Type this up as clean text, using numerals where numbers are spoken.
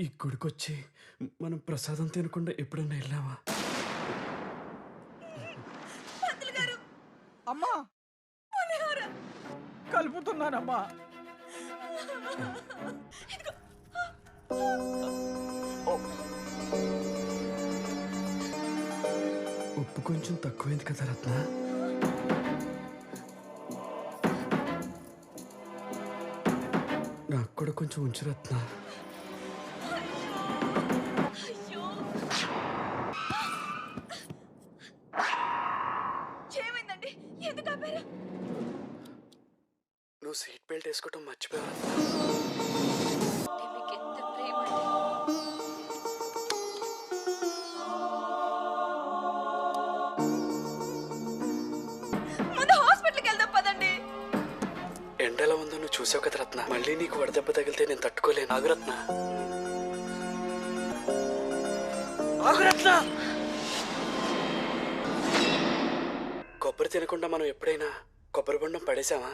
ఈ గుడికొచ్చి మనం ప్రసాదం తినకుండా ఎప్పుడైనా వెళ్ళావా? పంతులు గారు అమ్మా పులిహోర కలుపుతున్నానమ్మా. ఇదిగో. ఉప్పు కొంచెం తక్కువైంది కదా రత్న. నాకు కూడా కొంచెం ఉంచు రత్న. అయ్యో ఏమైందండి? ఎందుకు ఆపారు? నువ్వు సీట్ బెల్ట్ వేసుకోవటం మర్చిపోయావు. మీకు ఎంత ప్రేమ అండి. ముందు హాస్పిటల్కి వెళ్దాం పదండి. ఎండ ఎలా ఉందో నువ్వు చూసావు కదా రత్న. మళ్ళీ నీకు వడదెబ్బ తగిలితే నేను తట్టుకోలేను. ఆగురత్న, ఆగురత్న. కొబ్బరి తినకుండా మనం ఎప్పుడైనా కొబ్బరి బొండం పడేసామా?